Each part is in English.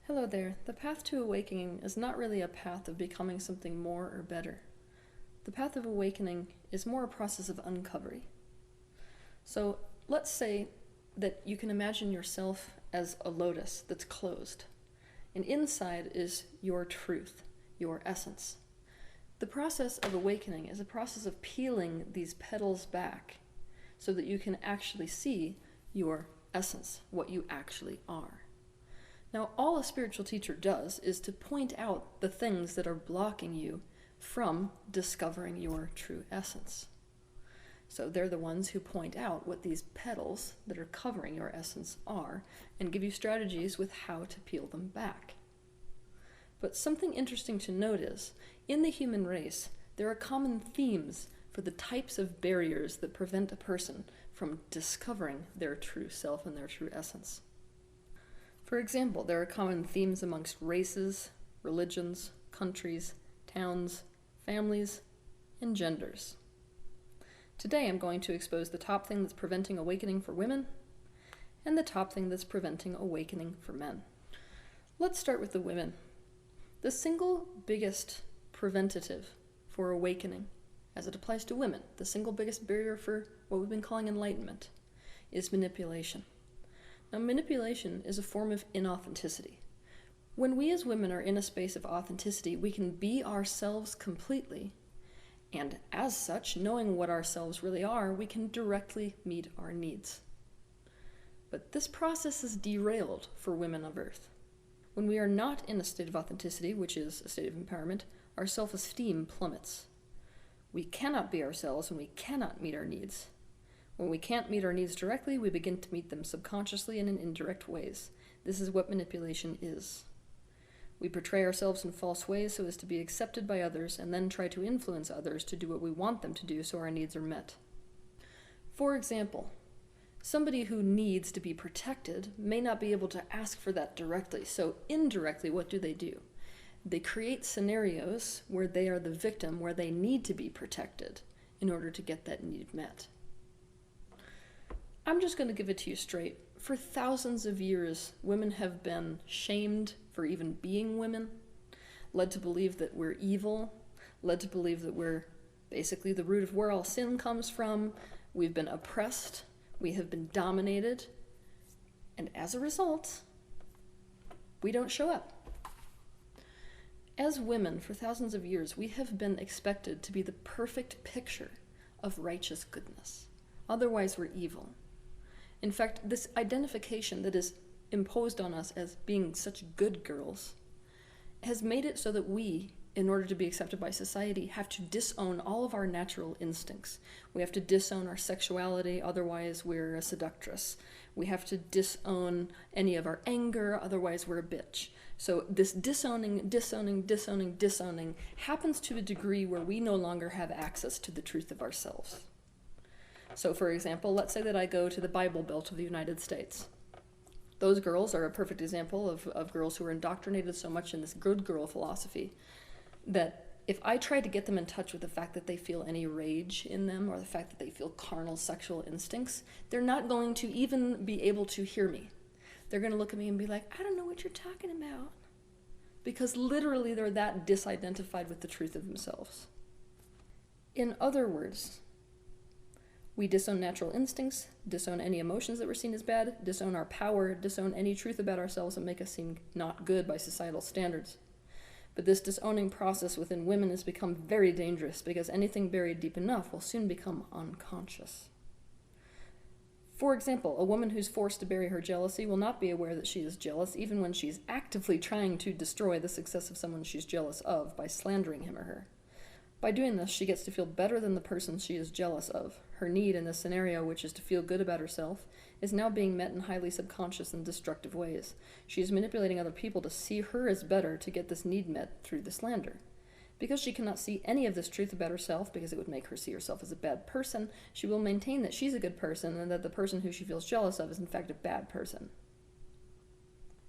Hello there. The path to awakening is not really a path of becoming something more or better. The path of awakening is more a process of uncovery. So let's say that you can imagine yourself as a lotus that's closed, and inside is your truth, your essence. The process of awakening is a process of peeling these petals back so that you can actually see your essence, what you actually are. Now, all a spiritual teacher does is to point out the things that are blocking you from discovering your true essence. So they're the ones who point out what these petals that are covering your essence are and give you strategies with how to peel them back. But something interesting to note is, in the human race, there are common themes for the types of barriers that prevent a person from discovering their true self and their true essence. For example, there are common themes amongst races, religions, countries, towns, families, and genders. Today I'm going to expose the top thing that's preventing awakening for women and the top thing that's preventing awakening for men. Let's start with the women. The single biggest preventative for awakening, as it applies to women, the single biggest barrier for what we've been calling enlightenment, is manipulation. Now, manipulation is a form of inauthenticity. When we as women are in a space of authenticity, we can be ourselves completely, and as such, knowing what ourselves really are, we can directly meet our needs. But this process is derailed for women of Earth. When we are not in a state of authenticity, which is a state of empowerment, our self-esteem plummets. We cannot be ourselves and we cannot meet our needs. When we can't meet our needs directly, we begin to meet them subconsciously and in indirect ways. This is what manipulation is. We portray ourselves in false ways so as to be accepted by others and then try to influence others to do what we want them to do so our needs are met. For example, somebody who needs to be protected may not be able to ask for that directly, so indirectly, what do? They create scenarios where they are the victim, where they need to be protected in order to get that need met. I'm just going to give it to you straight. For thousands of years, women have been shamed for even being women, led to believe that we're evil, led to believe that we're basically the root of where all sin comes from. We've been oppressed, we have been dominated, and as a result, we don't show up. As women, for thousands of years, we have been expected to be the perfect picture of righteous goodness. Otherwise, we're evil. In fact, this identification that is imposed on us as being such good girls has made it so that we, in order to be accepted by society, have to disown all of our natural instincts. We have to disown our sexuality, otherwise we're a seductress. We have to disown any of our anger, otherwise we're a bitch. So this disowning happens to a degree where we no longer have access to the truth of ourselves. So for example, let's say that I go to the Bible Belt of the United States. Those girls are a perfect example of girls who are indoctrinated so much in this good girl philosophy that if I try to get them in touch with the fact that they feel any rage in them or the fact that they feel carnal sexual instincts, they're not going to even be able to hear me. They're going to look at me and be like, I don't know what you're talking about. Because literally they're that disidentified with the truth of themselves. In other words, we disown natural instincts, disown any emotions that were seen as bad, disown our power, disown any truth about ourselves that make us seem not good by societal standards. But this disowning process within women has become very dangerous because anything buried deep enough will soon become unconscious. For example, a woman who's forced to bury her jealousy will not be aware that she is jealous even when she's actively trying to destroy the success of someone she's jealous of by slandering him or her. By doing this, she gets to feel better than the person she is jealous of. Her need in this scenario, which is to feel good about herself, is now being met in highly subconscious and destructive ways. She is manipulating other people to see her as better to get this need met through the slander. Because she cannot see any of this truth about herself, because it would make her see herself as a bad person, she will maintain that she's a good person and that the person who she feels jealous of is in fact a bad person.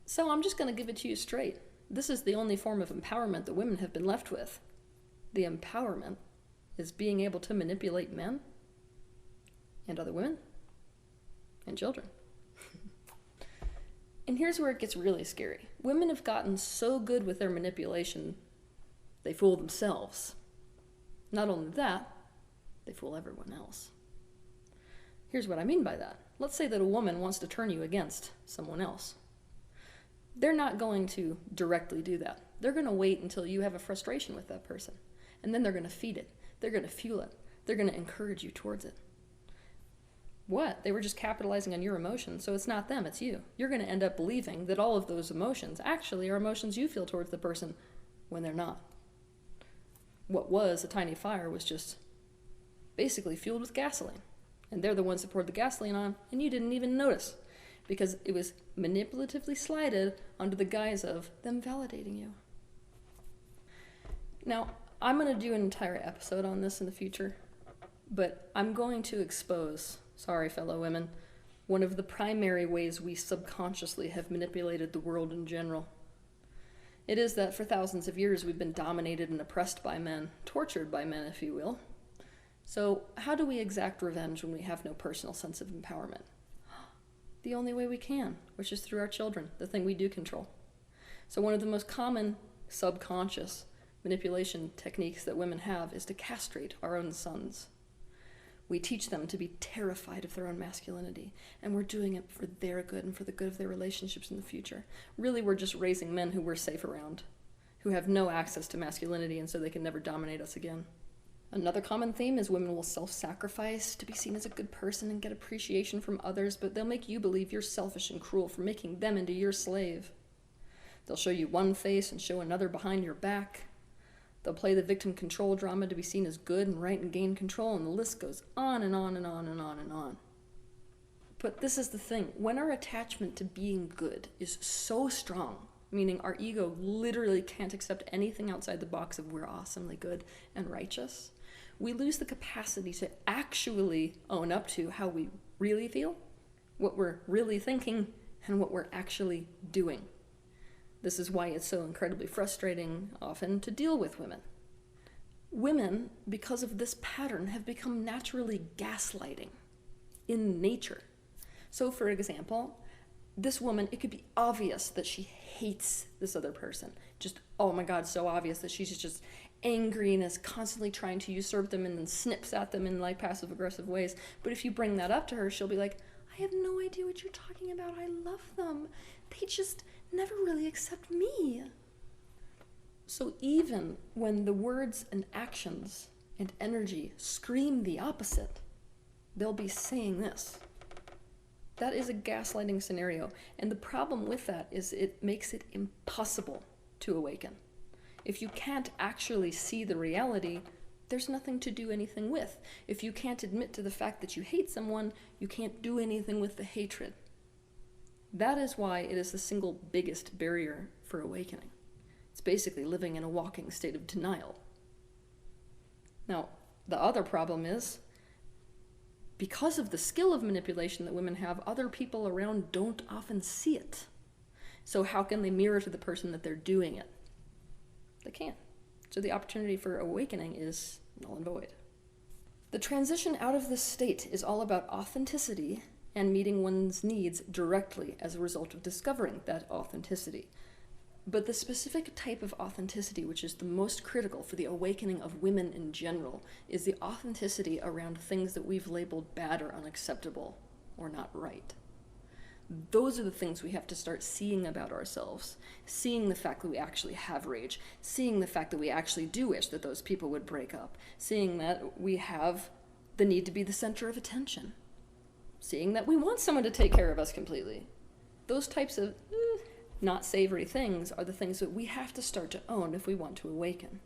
So I'm just going to give it to you straight. This is the only form of empowerment that women have been left with. The empowerment is being able to manipulate men and other women and children. And here's where it gets really scary. Women have gotten so good with their manipulation, they fool themselves. Not only that, they fool everyone else. Here's what I mean by that. Let's say that a woman wants to turn you against someone else. They're not going to directly do that. They're going to wait until you have a frustration with that person. And then they're going to feed it. They're going to fuel it. They're going to encourage you towards it. What? They were just capitalizing on your emotions, so it's not them, it's you. You're going to end up believing that all of those emotions actually are emotions you feel towards the person when they're not. What was a tiny fire was just basically fueled with gasoline. And they're the ones that poured the gasoline on, and you didn't even notice, because it was manipulatively slided under the guise of them validating you. Now, I'm going to do an entire episode on this in the future, but I'm going to expose, sorry fellow women, one of the primary ways we subconsciously have manipulated the world in general. It is that for thousands of years we've been dominated and oppressed by men, tortured by men, if you will. So how do we exact revenge when we have no personal sense of empowerment? The only way we can, which is through our children, the thing we do control. So one of the most common subconscious manipulation techniques that women have is to castrate our own sons. We teach them to be terrified of their own masculinity, and we're doing it for their good and for the good of their relationships in the future. Really, we're just raising men who we're safe around, who have no access to masculinity, and so they can never dominate us again. Another common theme is women will self-sacrifice to be seen as a good person and get appreciation from others, but they'll make you believe you're selfish and cruel for making them into your slave. They'll show you one face and show another behind your back. They'll play the victim control drama to be seen as good and right and gain control, and the list goes on and on and on and on and on. But this is the thing. When our attachment to being good is so strong, meaning our ego literally can't accept anything outside the box of we're awesomely good and righteous, we lose the capacity to actually own up to how we really feel, what we're really thinking, and what we're actually doing. This is why it's so incredibly frustrating often to deal with women. Women, because of this pattern, have become naturally gaslighting in nature. So for example, this woman, it could be obvious that she hates this other person. Just, oh my God, so obvious that she's just angry and is constantly trying to usurp them and then snips at them in like passive aggressive ways. But if you bring that up to her, she'll be like, I have no idea what you're talking about. I love them. They just never really accept me. So even when the words and actions and energy scream the opposite, they'll be saying this. That is a gaslighting scenario. And the problem with that is it makes it impossible to awaken. If you can't actually see the reality, there's nothing to do anything with. If you can't admit to the fact that you hate someone, you can't do anything with the hatred. That is why it is the single biggest barrier for awakening. It's basically living in a walking state of denial. Now, the other problem is, because of the skill of manipulation that women have, other people around don't often see it. So how can they mirror to the person that they're doing it? They can't. So the opportunity for awakening is null and void. The transition out of this state is all about authenticity and meeting one's needs directly as a result of discovering that authenticity. But the specific type of authenticity which is the most critical for the awakening of women in general is the authenticity around things that we've labeled bad or unacceptable or not right. Those are the things we have to start seeing about ourselves, seeing the fact that we actually have rage, seeing the fact that we actually do wish that those people would break up, seeing that we have the need to be the center of attention, seeing that we want someone to take care of us completely. Those types of not savory things are the things that we have to start to own if we want to awaken.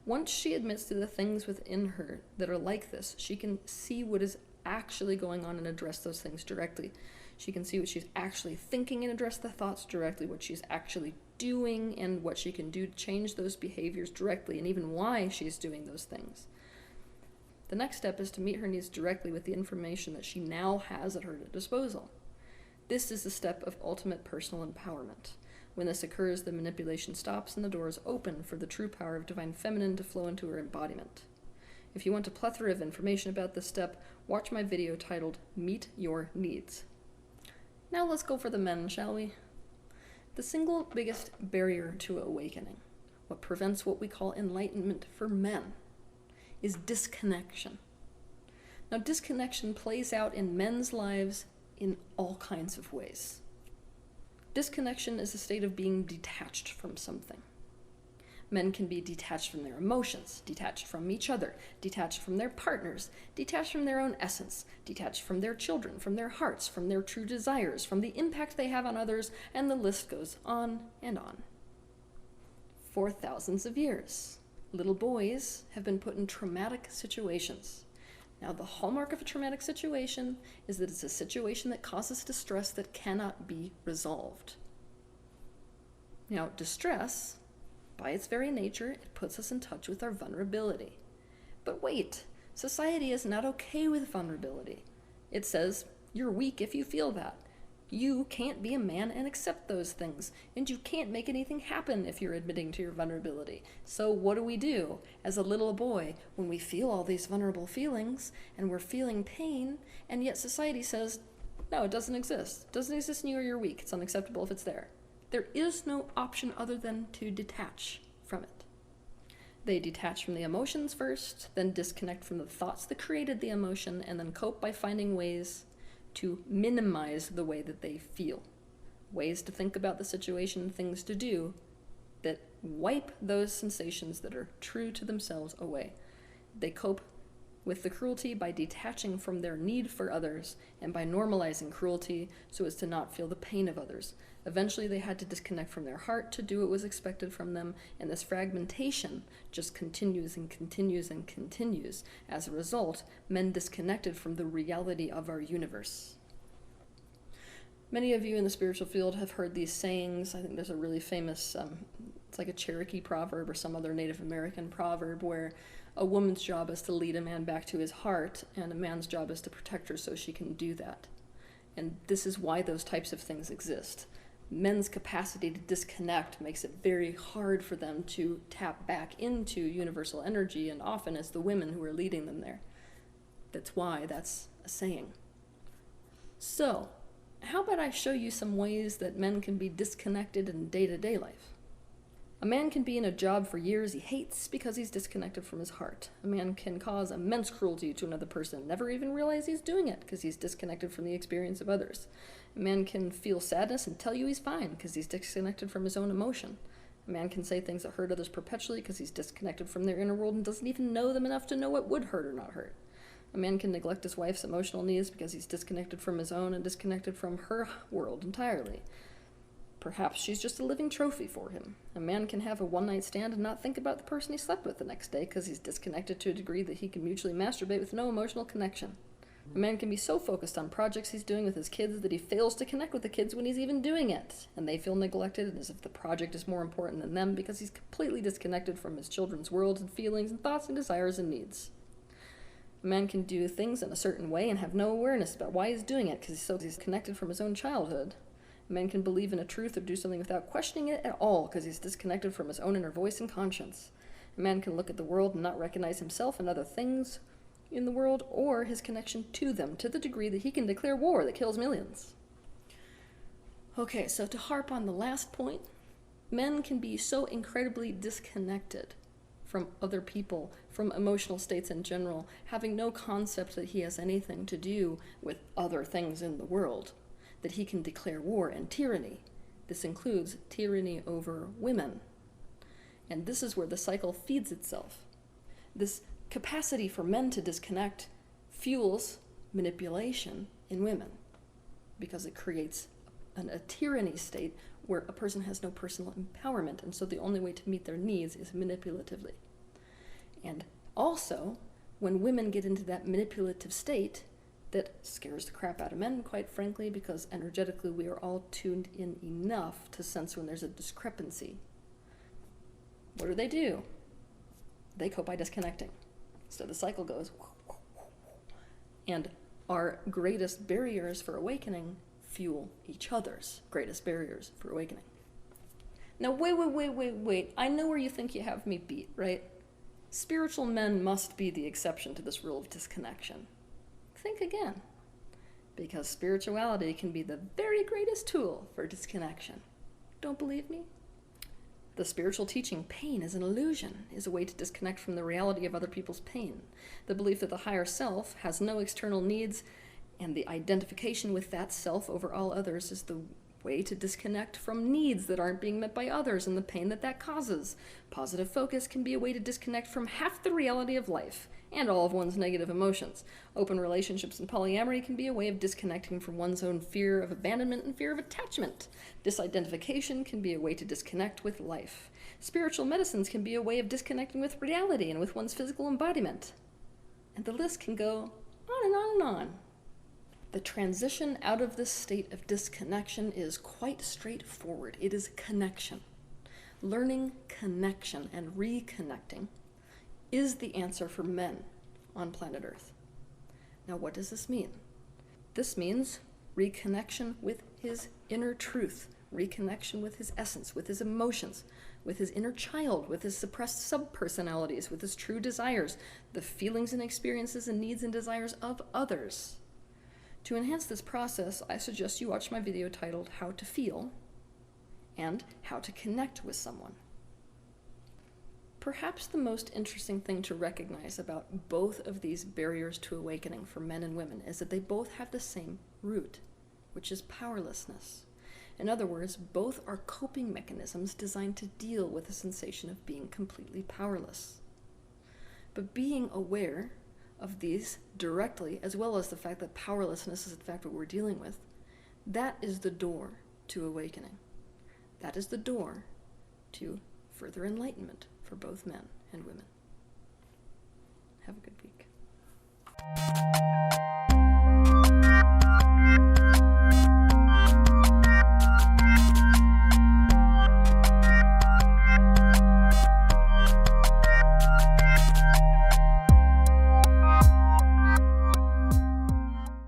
Once she admits to the things within her that are like this, she can see what is actually going on and address those things directly. She can see what she's actually thinking and address the thoughts directly, what she's actually doing and what she can do to change those behaviors directly, and even why she's doing those things. The next step is to meet her needs directly with the information that she now has at her disposal. This is the step of ultimate personal empowerment. When this occurs, the manipulation stops and the door is open for the true power of divine feminine to flow into her embodiment. If you want a plethora of information about this step, watch my video titled Meet Your Needs. Now let's go for the men, shall we? The single biggest barrier to awakening, what prevents what we call enlightenment for men, is disconnection. Now, disconnection plays out in men's lives in all kinds of ways. Disconnection is a state of being detached from something. Men can be detached from their emotions, detached from each other, detached from their partners, detached from their own essence, detached from their children, from their hearts, from their true desires, from the impact they have on others, and the list goes on and on. For thousands of years, little boys have been put in traumatic situations. Now, the hallmark of a traumatic situation is that it's a situation that causes distress that cannot be resolved. Now, distress, by its very nature, it puts us in touch with our vulnerability. But wait, society is not okay with vulnerability. It says, you're weak if you feel that. You can't be a man and accept those things, and you can't make anything happen if you're admitting to your vulnerability. So what do? As a little boy, when we feel all these vulnerable feelings, and we're feeling pain, and yet society says, no, it doesn't exist. It doesn't exist in you or you're weak. It's unacceptable if it's there. There is no option other than to detach from it. They detach from the emotions first, then disconnect from the thoughts that created the emotion, and then cope by finding ways to minimize the way that they feel. Ways to think about the situation, things to do that wipe those sensations that are true to themselves away. They cope with the cruelty by detaching from their need for others and by normalizing cruelty so as to not feel the pain of others. Eventually, they had to disconnect from their heart to do what was expected from them, and this fragmentation just continues and continues and continues. As a result, men disconnected from the reality of our universe. Many of you in the spiritual field have heard these sayings. I think there's a really famous, it's like a Cherokee proverb or some other Native American proverb where a woman's job is to lead a man back to his heart, and a man's job is to protect her so she can do that. And this is why those types of things exist. Men's capacity to disconnect makes it very hard for them to tap back into universal energy, and often it's the women who are leading them there. That's why that's a saying. So, how about I show you some ways that men can be disconnected in day-to-day life? A man can be in a job for years he hates because he's disconnected from his heart. A man can cause immense cruelty to another person, never even realize he's doing it because he's disconnected from the experience of others. A man can feel sadness and tell you he's fine because he's disconnected from his own emotion. A man can say things that hurt others perpetually because he's disconnected from their inner world and doesn't even know them enough to know what would hurt or not hurt. A man can neglect his wife's emotional needs because he's disconnected from his own and disconnected from her world entirely. Perhaps she's just a living trophy for him. A man can have a one-night stand and not think about the person he slept with the next day because he's disconnected to a degree that he can mutually masturbate with no emotional connection. A man can be so focused on projects he's doing with his kids that he fails to connect with the kids when he's even doing it, and they feel neglected and as if the project is more important than them because he's completely disconnected from his children's worlds and feelings and thoughts and desires and needs. A man can do things in a certain way and have no awareness about why he's doing it because he's disconnected from his own childhood. A man can believe in a truth or do something without questioning it at all because he's disconnected from his own inner voice and conscience. A man can look at the world and not recognize himself and other things in the world or his connection to them to the degree that he can declare war that kills millions. Okay, so to harp on the last point, men can be so incredibly disconnected from other people, from emotional states in general, having no concept that he has anything to do with other things in the world, that he can declare war and tyranny. This includes tyranny over women. And this is where the cycle feeds itself. This capacity for men to disconnect fuels manipulation in women because it creates a tyranny state where a person has no personal empowerment, and so the only way to meet their needs is manipulatively. And also, when women get into that manipulative state, that scares the crap out of men, quite frankly, because energetically we are all tuned in enough to sense when there's a discrepancy. What do? They cope by disconnecting. So the cycle goes, and our greatest barriers for awakening fuel each other's greatest barriers for awakening. Now, wait. I know where you think you have me beat, right? Spiritual men must be the exception to this rule of disconnection. Think again. because spirituality can be the very greatest tool for disconnection. Don't believe me? The spiritual teaching, pain is an illusion, is a way to disconnect from the reality of other people's pain. The belief that the higher self has no external needs, and the identification with that self over all others is the way to disconnect from needs that aren't being met by others and the pain that that causes. Positive focus can be a way to disconnect from half the reality of life and all of one's negative emotions. Open relationships and polyamory can be a way of disconnecting from one's own fear of abandonment and fear of attachment. Disidentification can be a way to disconnect with life. Spiritual medicines can be a way of disconnecting with reality and with one's physical embodiment. And the list can go on and on and on. The transition out of this state of disconnection is quite straightforward. It is connection. Learning connection and reconnecting is the answer for men on planet Earth. Now, what does this mean? This means reconnection with his inner truth, reconnection with his essence, with his emotions, with his inner child, with his suppressed subpersonalities, with his true desires, the feelings and experiences and needs and desires of others. To enhance this process, I suggest you watch my video titled How to Feel and How to Connect with Someone. Perhaps the most interesting thing to recognize about both of these barriers to awakening for men and women is that they both have the same root, which is powerlessness. In other words, both are coping mechanisms designed to deal with the sensation of being completely powerless. But being aware of these directly, as well as the fact that powerlessness is in fact what we're dealing with, that is the door to awakening. That is the door to further enlightenment for both men and women. Have a good week.